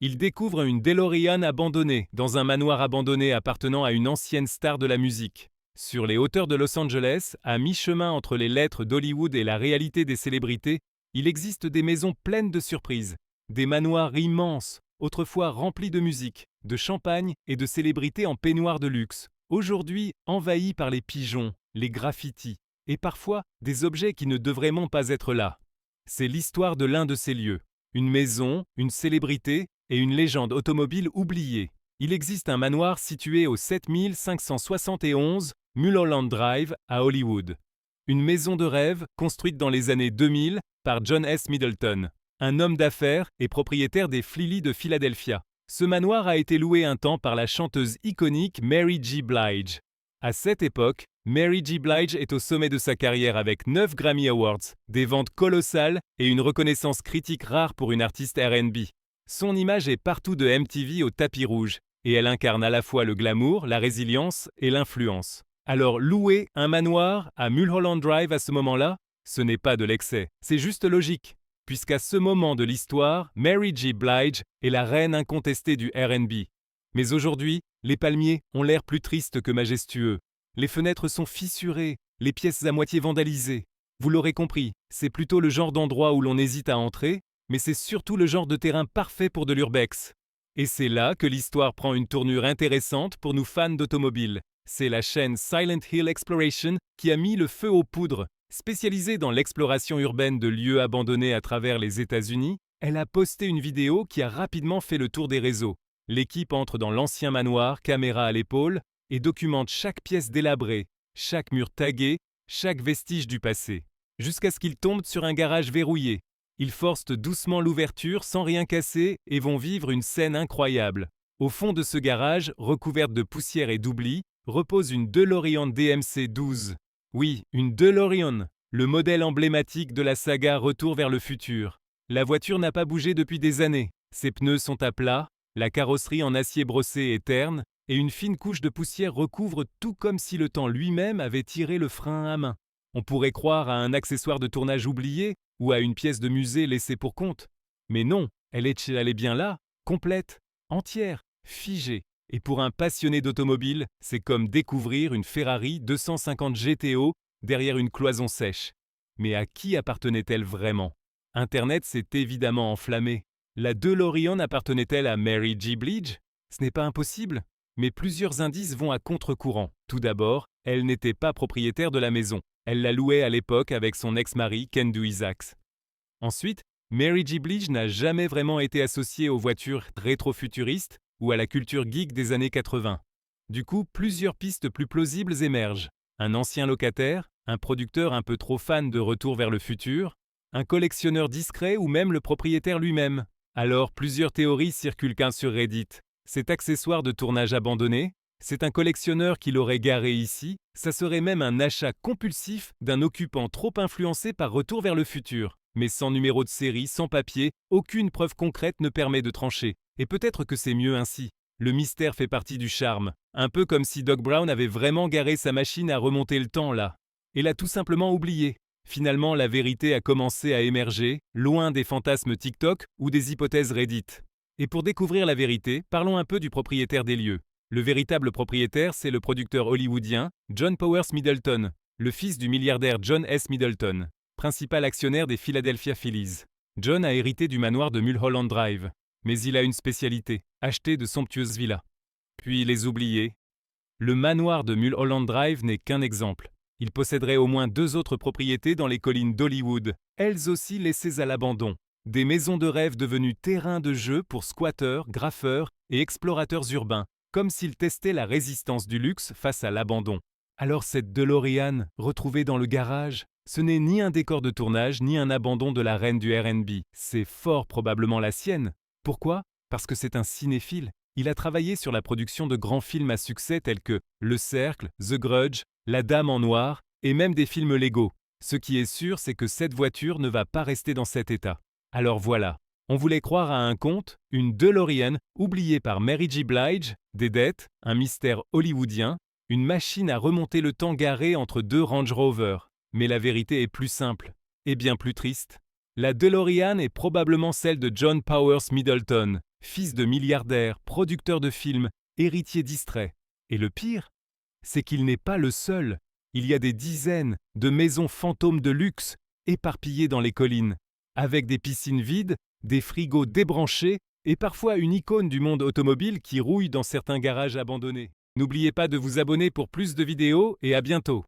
Ils découvrent une DeLorean abandonnée dans un manoir abandonné appartenant à une ancienne star de la musique. Sur les hauteurs de Los Angeles, à mi-chemin entre les lettres d'Hollywood et la réalité des célébrités, il existe des maisons pleines de surprises, des manoirs immenses, autrefois remplis de musique, de champagne et de célébrités en peignoir de luxe, aujourd'hui envahis par les pigeons, les graffitis et parfois des objets qui ne devraient même pas être là. C'est l'histoire de l'un de ces lieux, une maison, une célébrité et une légende automobile oubliée. Il existe un manoir situé au 7571 Mulholland Drive à Hollywood. Une maison de rêve construite dans les années 2000 par John S. Middleton, un homme d'affaires et propriétaire des Phillies de Philadelphia. Ce manoir a été loué un temps par la chanteuse iconique Mary J. Blige. À cette époque, Mary J. Blige est au sommet de sa carrière avec 9 Grammy Awards, des ventes colossales et une reconnaissance critique rare pour une artiste R&B. Son image est partout de MTV au tapis rouge, et elle incarne à la fois le glamour, la résilience et l'influence. Alors louer un manoir à Mulholland Drive à ce moment-là, ce n'est pas de l'excès, c'est juste logique, puisqu'à ce moment de l'histoire, Mary J. Blige est la reine incontestée du R&B. Mais aujourd'hui, les palmiers ont l'air plus tristes que majestueux. Les fenêtres sont fissurées, les pièces à moitié vandalisées. Vous l'aurez compris, c'est plutôt le genre d'endroit où l'on hésite à entrer, mais c'est surtout le genre de terrain parfait pour de l'urbex. Et c'est là que l'histoire prend une tournure intéressante pour nous fans d'automobiles. C'est la chaîne Silent Hill Exploration qui a mis le feu aux poudres. Spécialisée dans l'exploration urbaine de lieux abandonnés à travers les États-Unis, elle a posté une vidéo qui a rapidement fait le tour des réseaux. L'équipe entre dans l'ancien manoir, caméra à l'épaule, et documente chaque pièce délabrée, chaque mur tagué, chaque vestige du passé, jusqu'à ce qu'ils tombent sur un garage verrouillé. Ils forcent doucement l'ouverture sans rien casser et vont vivre une scène incroyable. Au fond de ce garage, recouverte de poussière et d'oubli, repose une DeLorean DMC 12. Oui, une DeLorean, le modèle emblématique de la saga Retour vers le futur. La voiture n'a pas bougé depuis des années. Ses pneus sont à plat, la carrosserie en acier brossé est terne, et une fine couche de poussière recouvre tout comme si le temps lui-même avait tiré le frein à main. On pourrait croire à un accessoire de tournage oublié ou à une pièce de musée laissée pour compte. Mais non, elle est bien là, complète, entière, figée. Et pour un passionné d'automobile, c'est comme découvrir une Ferrari 250 GTO derrière une cloison sèche. Mais à qui appartenait-elle vraiment? Internet s'est évidemment enflammé. La DeLorean appartenait-elle à Mary J. Blige? Ce n'est pas impossible. Mais plusieurs indices vont à contre-courant. Tout d'abord, elle n'était pas propriétaire de la maison. Elle la louait à l'époque avec son ex-mari Kendu Isaacs. Ensuite, Mary J. Blige n'a jamais vraiment été associée aux voitures rétro-futuristes ou à la culture geek des années 80. Du coup, plusieurs pistes plus plausibles émergent. Un ancien locataire, un producteur un peu trop fan de Retour vers le futur, un collectionneur discret ou même le propriétaire lui-même. Alors, plusieurs théories circulent sur Reddit. Cet accessoire de tournage abandonné, c'est un collectionneur qui l'aurait garé ici, ça serait même un achat compulsif d'un occupant trop influencé par Retour vers le futur. Mais sans numéro de série, sans papier, aucune preuve concrète ne permet de trancher. Et peut-être que c'est mieux ainsi. Le mystère fait partie du charme. Un peu comme si Doc Brown avait vraiment garé sa machine à remonter le temps là. Et l'a tout simplement oublié. Finalement, la vérité a commencé à émerger, loin des fantasmes TikTok ou des hypothèses Reddit. Et pour découvrir la vérité, parlons un peu du propriétaire des lieux. Le véritable propriétaire, c'est le producteur hollywoodien John Powers Middleton, le fils du milliardaire John S. Middleton, principal actionnaire des Philadelphia Phillies. John a hérité du manoir de Mulholland Drive, mais il a une spécialité, acheter de somptueuses villas. Puis les oublier. Le manoir de Mulholland Drive n'est qu'un exemple. Il posséderait au moins 2 autres propriétés dans les collines d'Hollywood, elles aussi laissées à l'abandon. Des maisons de rêve devenues terrain de jeu pour squatteurs, graffeurs et explorateurs urbains, comme s'ils testaient la résistance du luxe face à l'abandon. Alors cette DeLorean, retrouvée dans le garage, ce n'est ni un décor de tournage, ni un abandon de la reine du R&B. C'est fort probablement la sienne. Pourquoi? Parce que c'est un cinéphile. Il a travaillé sur la production de grands films à succès tels que Le Cercle, The Grudge, La Dame en Noir et même des films Lego. Ce qui est sûr, c'est que cette voiture ne va pas rester dans cet état. Alors voilà, on voulait croire à un conte, une DeLorean oubliée par Mary J. Blige, des dettes, un mystère hollywoodien, une machine à remonter le temps garée entre 2 Range Rover. Mais la vérité est plus simple et bien plus triste. La DeLorean est probablement celle de John Powers Middleton, Fils de milliardaire, producteur de films, héritier distrait. Et le pire, c'est qu'il n'est pas le seul. Il y a des dizaines de maisons fantômes de luxe éparpillées dans les collines, avec des piscines vides, des frigos débranchés et parfois une icône du monde automobile qui rouille dans certains garages abandonnés. N'oubliez pas de vous abonner pour plus de vidéos et à bientôt.